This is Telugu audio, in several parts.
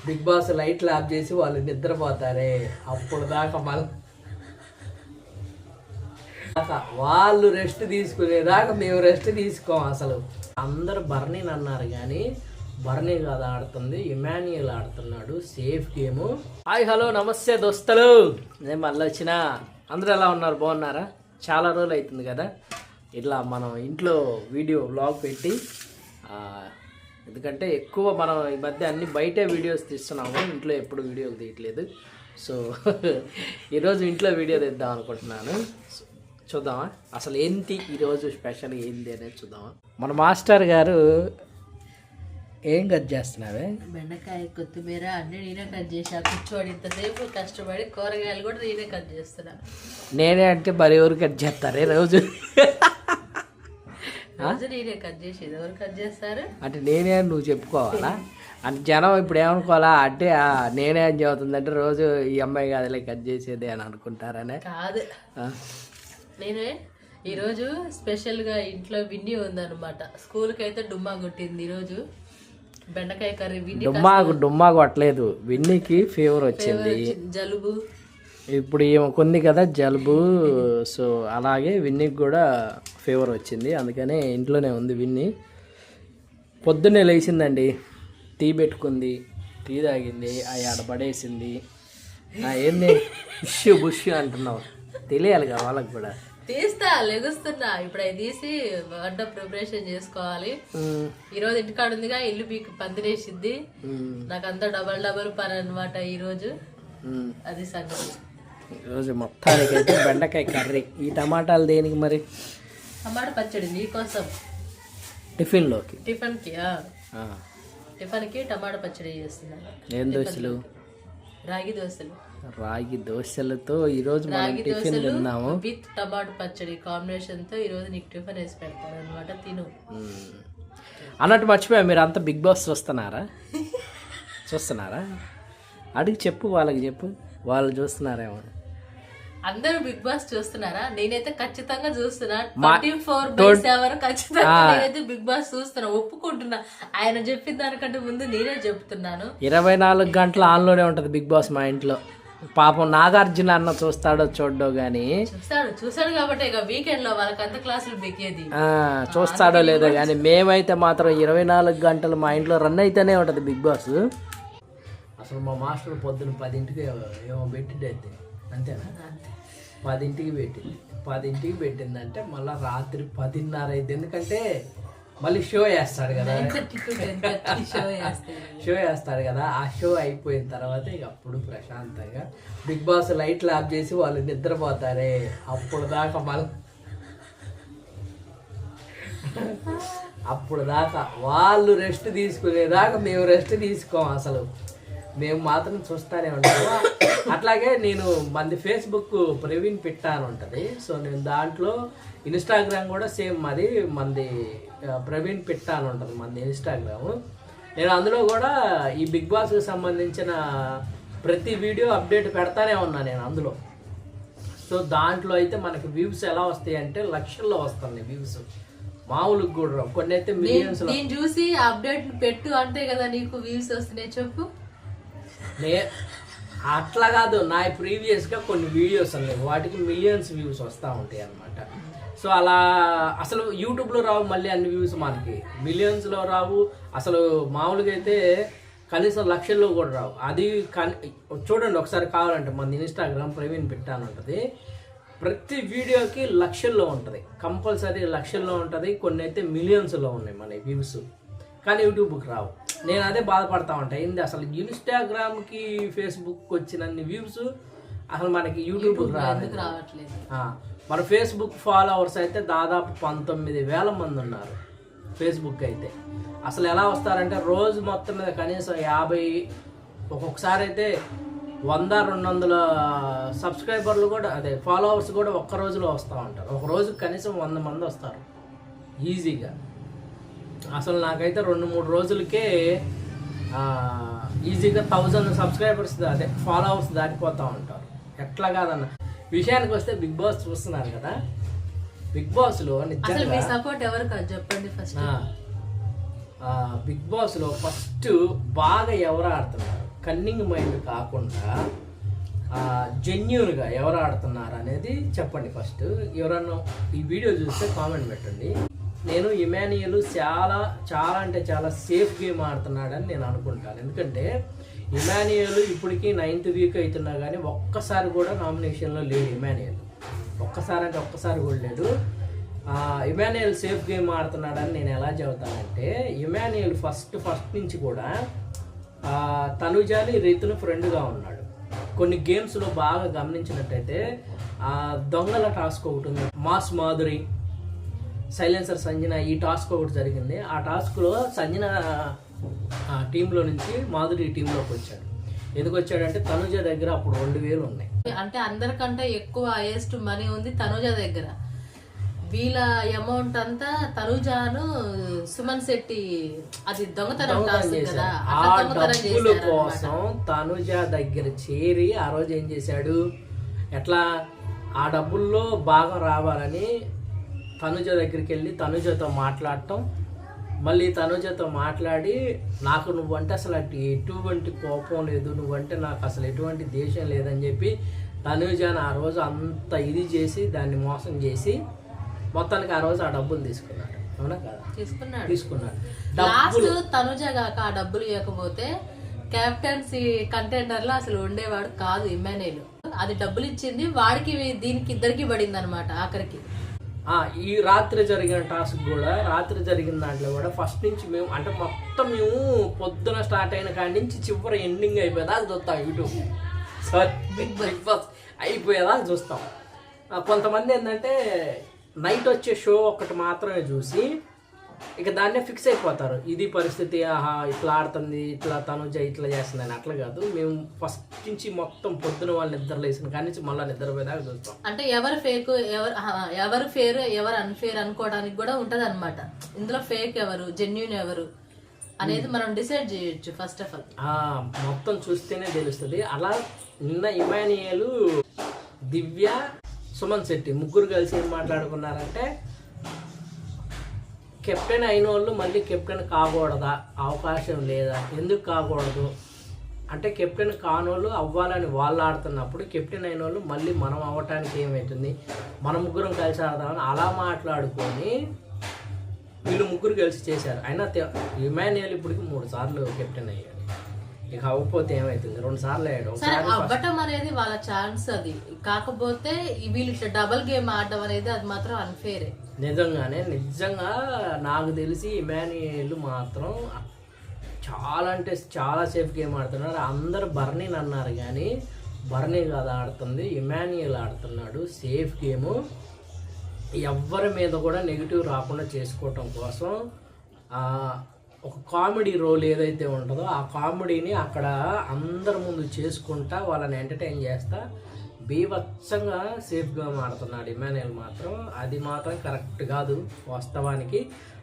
బిగ్ బాస్ లైట్లు ఆఫ్ చేసి వాళ్ళు నిద్రపోతారే అప్పుడు దాకా వాళ్ళు రెస్ట్ తీసుకునేదాకా మేము రెస్ట్ తీసుకోం. అసలు అందరు బర్నీని అన్నారు కానీ బర్నీ కాదు ఆడుతుంది, ఇమాన్యుయల్ ఆడుతున్నాడు. Safe game. హాయ్ హలో నమస్తే దోస్తలు, నేను మళ్ళీ వచ్చిన. అందరూ ఎలా ఉన్నారు, బాగున్నారా? చాలా రోజులు అవుతుంది కదా ఇట్లా మనం ఇంట్లో వీడియో వ్లాగ్ పెట్టి. ఎందుకంటే ఎక్కువ మనం ఈ మధ్య అన్ని బయటే వీడియోస్ తీస్తున్నాము, ఇంట్లో ఎప్పుడు వీడియోలు తీయట్లేదు. సో ఈరోజు ఇంట్లో వీడియో తీద్దాం అనుకుంటున్నాను. చూద్దామా అసలు ఏంటి ఈరోజు స్పెషల్ ఏంటి అనేది చూద్దామా. మన మాస్టర్ గారు ఏం కట్ చేస్తున్నావే? బెండకాయ, కొత్తిమీర అన్ని నేనే కట్ చేసా. కూర్చోడి ఇంతసేపు కష్టపడి కూరగాయలు కూడా నేనే కట్ చేస్తున్నా. నేనే అంటే మరి ఎవరు కట్ చేస్తారే రోజు? రోజు నేనే కట్ చేసేది, ఎవరు కట్ చేస్తారు అంటే నేనే నువ్వు చెప్పుకోవాలా? అంటే జనం ఇప్పుడు ఏమనుకోవాలా అంటే నేనే అని చెబుతుందంటే రోజు ఈ అమ్మాయి కాదులే కట్ చేసేది అని అనుకుంటారనే. కాదు, నేనే ఈరోజు స్పెషల్గా ఇంట్లో విన్నీ ఉందన్నమాట. స్కూల్కి అయితే డుమ్మా కొట్టింది ఈరోజు. బెండకాయ కర్రీ విన్నీ డుమ్మా కొట్టలేదు, విన్నీకి ఫీవర్ వచ్చింది, జలుబు. ఇప్పుడు కొంది కదా జలుబు. సో అలాగే విన్నీకి కూడా ఫీవర్ వచ్చింది, అందుకనే ఇంట్లోనే ఉంది విన్నీ. పొద్దున్నే లేచిందండి, టీ పెట్టుకుంది, టీ తాగింది, అవి ఆడపడేసింది. ఏంది బుష్ అంటున్నావు? తెలియాలి కదా వాళ్ళకి కూడా. తీస్తా, లెగుస్తున్నా. ఇప్పుడు అవి తీసి వంట ప్రిపరేషన్ చేసుకోవాలి. ఈరోజు ఇంటికాడ ఉందిగా, ఇల్లు పీకి పందిరేసిద్ది. నాకంతా డబల్ పని అనమాట ఈరోజు. అది సంగతి. ఈరోజు మొత్తానికి అయితే బెండకాయ కర్రీ. ఈ టమాటాలు దేనికి మరి? టమాటా పచ్చడి నీకోసం టిఫిన్లోకి. టిఫిన్కి టమాటా పచ్చడి చేస్తున్నాను. ఏం దోశలు? రాగి దోశలతో ఈరోజు మనం టిఫిన్ తిన్నాము. విత్ టమాటా పచ్చడి కాంబినేషన్ తో ఈరోజు నీకు టిఫిన్ వేసి పెడతాను అనమాట, తిను. అన్నట్టు మర్చిపోయా, మీరు అంతా బిగ్ బాస్ చూస్తున్నారా? అడిగి చెప్పు, వాళ్ళకి చెప్పు, వాళ్ళు చూస్తున్నారేమో. అందరూ బిగ్ బాస్ చూస్తున్నారా? నేనైతే ఖచ్చితంగా చూస్తున్నా. 24/7 ఖచ్చితంగా నేనైతే బిగ్ బాస్ చూస్తున్నా, ఒప్పుకుంటున్నా. ఆయన చెప్పిన దానికంటే ముందు నేనే చెప్తున్నాను. 24 గంటలు ఆన్లోనే ఉంటది బిగ్ బాస్ మా ఇంట్లో. పాపం నాగార్జున అన్న చూస్తాడో చూడో గానీ, చూసాడు కాబట్టి ఇక వీకెండ్ లో వాళ్ళకి అంత క్లాసులు బెక్కేది. చూస్తాడో లేదో కానీ మేమైతే మాత్రం 24 గంటలు మా ఇంట్లో రన్ అయితేనే ఉంటది బిగ్ బాస్. అసలు మా మాస్టర్ పొద్దున 10ంటికి ఏమో పెట్టింది అయితే, అంతేనా? 10ంటికి పెట్టిందంటే మళ్ళీ రాత్రి 10:30 అయితే. ఎందుకంటే మళ్ళీ షో వేస్తాడు కదా, ఆ షో అయిపోయిన తర్వాత ఇక అప్పుడు ప్రశాంతంగా బిగ్ బాస్ లైట్లు ఆఫ్ చేసి వాళ్ళు నిద్రపోతారే అప్పుడు దాకా వాళ్ళు రెస్ట్ తీసుకునేదాకా మేము రెస్ట్ తీసుకోం. అసలు మేము మాత్రం చూస్తూనే ఉంటాము. అట్లాగే నేను మంది ఫేస్బుక్ ప్రవీణ్ పిట్టా అని ఉంటుంది. సో నేను దాంట్లో, ఇన్స్టాగ్రామ్ కూడా సేమ్ మంది ప్రవీణ్ పిట్టా అని ఉంటుంది మంది ఇన్స్టాగ్రామ్. నేను అందులో కూడా ఈ బిగ్ బాస్కి సంబంధించిన ప్రతి వీడియో అప్డేట్ పెడతానే ఉన్నా నేను అందులో. సో దాంట్లో అయితే మనకి వ్యూస్ ఎలా వస్తాయి అంటే లక్షల్లో వస్తున్నాయి వ్యూస్, మామూలుగా కూడా రావు. కొన్ని అయితే మిలియన్స్. నేను చూసి అప్డేట్ పెట్టు అంటే కదా నీకు వ్యూస్ వస్తున్నాయి. చెప్పు. అట్లా కాదు, నా ప్రీవియస్గా కొన్ని వీడియోస్ ఉన్నాయి, వాటికి మిలియన్స్ వ్యూస్ వస్తూ ఉంటాయి అన్నమాట. సో అలా అసలు యూట్యూబ్లో రావు మళ్ళీ అన్ని వ్యూస్, మనకి మిలియన్స్లో రావు. అసలు మామూలుగా అయితే కనీసం లక్షల్లో కూడా రావు. అది చూడండి ఒకసారి కావాలంటే మన ఇన్స్టాగ్రామ్ ప్రవీణ్ పెట్టాను ఉంటుంది. ప్రతి వీడియోకి లక్షల్లో ఉంటుంది, కంపల్సరీ లక్షల్లో ఉంటుంది. కొన్ని అయితే మిలియన్స్లో ఉన్నాయి మన వ్యూస్, కానీ యూట్యూబ్కి రావు. నేను అదే బాధపడతా ఉంటా, ఏంది అసలు ఇన్స్టాగ్రామ్కి ఫేస్బుక్ వచ్చినన్ని వ్యూస్ అసలు మనకి యూట్యూబ్కి రావట్లేదు. మన ఫేస్బుక్ ఫాలోవర్స్ అయితే దాదాపు 19,000 మంది ఉన్నారు ఫేస్బుక్ అయితే. అసలు ఎలా వస్తారంటే రోజు మొత్తం మీద కనీసం 50, ఒక్కొక్కసారి అయితే 100-200 సబ్స్క్రైబర్లు కూడా, అదే ఫాలోవర్స్ కూడా ఒక్క రోజులో వస్తూ ఉంటారు. ఒక రోజుకి కనీసం 100 మంది వస్తారు ఈజీగా. అసలు నాకైతే 2-3 రోజులకే ఈజీగా 1000 సబ్స్క్రైబర్స్, అదే ఫాలోవర్స్ దాటిపోతూ ఉంటారు. ఎట్లా కాదన్న విషయానికి వస్తే బిగ్ బాస్ చూస్తున్నారు కదా, బిగ్ బాస్లో నిజంగా సపోర్ట్ ఎవరు కాదు చెప్పండి ఫస్ట్. బిగ్ బాస్లో ఫస్ట్ బాగా ఎవరు ఆడుతున్నారు? కన్నింగ్ మైండ్ కాకుండా జెన్యూన్గా ఎవరు ఆడుతున్నారు అనేది చెప్పండి. ఫస్ట్ ఎవరన్నా ఈ వీడియో చూస్తే కామెంట్ పెట్టండి. నేను ఇమాన్యుయల్ చాలా చాలా అంటే చాలా సేఫ్ గేమ్ ఆడుతున్నాడని నేను అనుకుంటాను. ఎందుకంటే ఇమాన్యుయల్ ఇప్పటికీ 9th వీక్ అవుతున్నా కానీ ఒక్కసారి కూడా నామినేషన్లో లేడు. ఇమాన్యుయల్ ఒక్కసారి అంటే ఒక్కసారి కూడా లేడు. ఇమాన్యుయల్ సేఫ్ గేమ్ ఆడుతున్నాడని నేను ఎలా చెబుతానంటే, ఇమాన్యుయల్ ఫస్ట్ నుంచి కూడా తనుజాని రితును ఫ్రెండ్గా ఉన్నాడు. కొన్ని గేమ్స్లో బాగా గమనించినట్టయితే దొంగల టాస్క్ ఒకటి ఉంది, మాస్ మాధురి, సైలెన్సర్ సంజన, ఈ టాస్క్ ఒకటి జరిగింది. ఆ టాస్క్లో సంజన టీంలో నుంచి మాధురి టీంలోకి వచ్చాడు. ఎందుకు వచ్చాడంటే తనుజ దగ్గర అప్పుడు 2000 ఉన్నాయి. అంటే అందరికంటే ఎక్కువ హైయెస్ట్ మనీ ఉంది తనుజ దగ్గర. వీళ్ళ అమౌంట్ అంతా తనుజాను సుమన్ శెట్టి అది దొంగతనం కదా, ఆ డబ్బుల కోసం తనుజ దగ్గర చేరి ఆ రోజు ఏం చేశాడు, ఎట్లా ఆ డబ్బుల్లో భాగం రావాలని తనుజ దగ్గరికి వెళ్ళి తనుజతో మాట్లాడటం, మళ్ళీ తనుజతో మాట్లాడి నాకు నువ్వంటే అసలు ఎటువంటి కోపం లేదు, నువ్వంటే నాకు అసలు ఎటువంటి దేశం లేదని చెప్పి తనుజాని ఆ రోజు అంత ఇది చేసి దాన్ని మోసం చేసి మొత్తానికి ఆ రోజు ఆ డబ్బులు తీసుకున్నాడు. అవునా కదా? తీసుకున్నాడు. లాస్ట్ తనుజ కాక ఆ డబ్బులు ఇవ్వకపోతే కెప్టెన్సీ కంటెండర్ లో అసలు ఉండేవాడు కాదు ఇమాన్యుయల్. అది డబ్బులు ఇచ్చింది వాడికి, దీనికి ఇద్దరికి పడింది అనమాట ఆఖరికి. ఈ రాత్రి జరిగిన టాస్క్ కూడా, రాత్రి జరిగిన దాంట్లో కూడా ఫస్ట్ నుంచి మేము అంటే మొత్తం మేము పొద్దున స్టార్ట్ అయిన కాడి నుంచి చివరి ఎండింగ్ అయిపోయేదాకా చూస్తాం. యూట్యూబ్ బిగ్ బాస్ అయిపోయేదాకా చూస్తాం. కొంతమంది ఏంటంటే నైట్ వచ్చే షో ఒకటి మాత్రమే చూసి ఇక దాన్నే ఫిక్స్ అయిపోతారు. ఇది పరిస్థితి, ఇట్లా ఆడుతుంది, ఇట్లా తనుజ ఇట్లా చేస్తుందని. అట్లా కాదు, మేము ఫస్ట్ నుంచి మొత్తం పొద్దున వాళ్ళు నిద్ర లేసిన కానీ నుంచి మళ్ళీ నిద్రపోయేదాకా చూస్తాం. అంటే ఎవరు ఫేక్, ఎవరు ఫేర్, ఎవరు అన్ఫేర్ అనుకోవడానికి కూడా ఉంటది అనమాట. ఇందులో ఫేక్ ఎవరు, జెన్యూన్ ఎవరు అనేది మనం డిసైడ్ చేయొచ్చు ఫస్ట్ ఆఫ్ ఆల్. మొత్తం చూస్తేనే తెలుస్తుంది. అలా నిన్న ఇమాన్యుయల్, దివ్య, సుమన్ శెట్టి ముగ్గురు కలిసి ఏం మాట్లాడుకున్నారంటే, కెప్టెన్ అయిన వాళ్ళు మళ్ళీ కెప్టెన్ కాకూడదా, అవకాశం లేదా, ఎందుకు కాకూడదు అంటే కెప్టెన్ కానోళ్ళు అవ్వాలని వాళ్ళు ఆడుతున్నప్పుడు కెప్టెన్ అయిన వాళ్ళు మళ్ళీ మనం అవ్వటానికి ఏమవుతుంది, మన ముగ్గురం కలిసి ఆడదామని అలా మాట్లాడుకొని వీళ్ళు ముగ్గురు కలిసి చేశారు. అయినా ఇమాన్యుయల్ ఇప్పటికి 3 సార్లు కెప్టెన్ అయ్యాడు. ఇక అవ్వకపోతే ఏమవుతుంది, 2 సార్లు అయ్యాడు. అవ్వటం అనేది వాళ్ళ ఛాన్స్ అది. కాకపోతే వీళ్ళు ఇట్లా డబుల్ గేమ్ ఆడడం అనేది అది మాత్రం అన్ఫేరే. నిజంగా నాకు తెలిసి ఇమాన్యుయల్ మాత్రం చాలా అంటే చాలా సేఫ్ గేమ్ ఆడుతున్నారు. అందరు బర్నీని అన్నారు కానీ బర్నీ కాదు ఆడుతుంది, ఇమాన్యుయల్ ఆడుతున్నాడు సేఫ్ గేము. ఎవ్వరి మీద కూడా నెగిటివ్ రాకుండా చేసుకోవటం కోసం ఒక కామెడీ రోల్ ఏదైతే ఉంటుందో ఆ కామెడీని అక్కడ అందరి ముందు చేసుకుంటా వాళ్ళని ఎంటర్టైన్ చేస్తా బీభత్సంగా సేఫ్గా ఆడుతున్నాడు ఇమాన్యుయల్ మాత్రం. అది మాత్రం కరెక్ట్ కాదు వాస్తవానికి.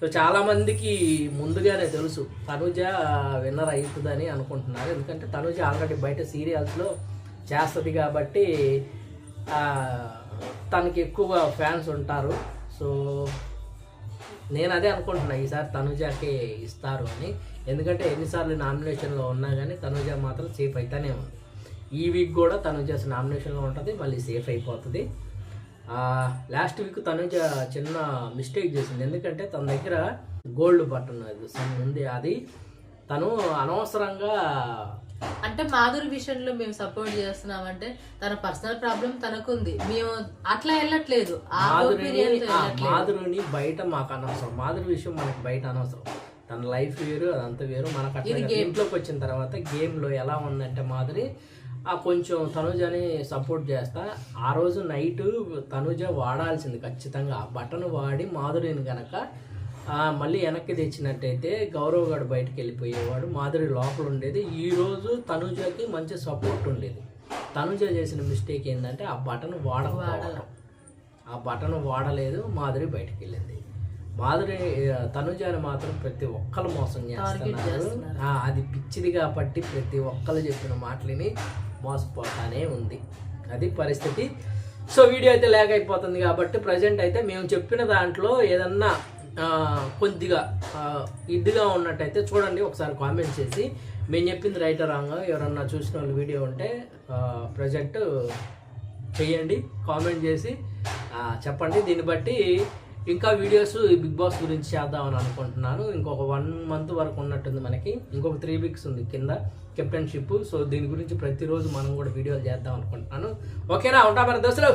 సో చాలామందికి ముందుగానే తెలుసు తనుజ విన్నర్ అవుతుందని అనుకుంటున్నారు. ఎందుకంటే తనుజ ఆల్రెడీ బయట సీరియల్స్లో చేస్తుంది కాబట్టి తనకి ఎక్కువ ఫ్యాన్స్ ఉంటారు. సో నేను అదే అనుకుంటున్నా ఈసారి తనుజాకి ఇస్తారు అని. ఎందుకంటే ఎన్నిసార్లు నామినేషన్లో ఉన్నా కానీ తనుజ మాత్రం సేఫ్ అయితేనే ఉంది. ఈ వీక్ కూడా తనుజ నామినేషన్లో ఉంటుంది, మళ్ళీ సేఫ్ అయిపోతుంది. లాస్ట్ వీక్ తనుజ చిన్న మిస్టేక్ చేసింది. ఎందుకంటే తన దగ్గర గోల్డ్ బటన్ ఉంది, అది తను అనవసరంగా అంటే మాధురి విషయంలో మేము సపోర్ట్ చేస్తున్నామంటే తన పర్సనల్ ప్రాబ్లం తనకుంది, మేము అట్లా వెళ్ళట్లేదు. మాధురిని బయట మాకు అనవసరం, మాధురి విషయం మనకు బయట అనవసరం. తన లైఫ్ వేరు, అదంతా వేరు. మనకు అట్లా గేమ్లోకి వచ్చిన తర్వాత గేమ్లో ఎలా ఉందంటే మాధురి కొంచెం తనుజని సపోర్ట్ చేస్తా. ఆ రోజు నైట్ తనుజ వాడాల్సింది ఖచ్చితంగా. ఆ బటన్ వాడి మాధురిని కనుక మళ్ళీ వెనక్కి తెచ్చినట్టయితే గౌరవ్ గడు బయటకు వెళ్ళిపోయేవాడు, మాధురి లోపల ఉండేది. ఈరోజు తనుజకి మంచి సపోర్ట్ ఉండేది. తనుజ చేసిన మిస్టేక్ ఏంటంటే ఆ బటన్ వాడకపోవడం. ఆ బటన్ వాడలేదు, మాధురి బయటకు వెళ్ళింది. మాధురి తనుజని మాత్రం ప్రతి ఒక్కరు మోసం చేస్తున్నారు. అది పిచ్చిది కాబట్టి ప్రతి ఒక్కరు చెప్పిన మాటలని మోసపోతానే ఉంది. అది పరిస్థితి. సో వీడియో అయితే లేక అయిపోతుంది కాబట్టి ప్రజెంట్ అయితే మేము చెప్పిన దాంట్లో ఏదన్నా కొద్దిగా ఇదిగా ఉన్నట్టయితే చూడండి, ఒకసారి కామెంట్ చేసి మేము చెప్పింది రైట్ రాంగ్ ఎవరన్నా చూసిన వాళ్ళు వీడియో ఉంటే ప్రజెంట్ చెయ్యండి, కామెంట్ చేసి చెప్పండి. దీన్ని బట్టి ఇంకా వీడియోస్ బిగ్ బాస్ గురించి చేద్దామని అనుకుంటున్నాను. ఇంకొక 1 month వరకు ఉన్నట్టుంది మనకి, ఇంకొక 3 weeks ఉంది కింద కెప్టెన్షిప్. సో దీని గురించి ప్రతిరోజు మనం కూడా వీడియోలు చేద్దాం అనుకుంటున్నాను. ఓకేనా, ఉంటా మరి దోస్తులు.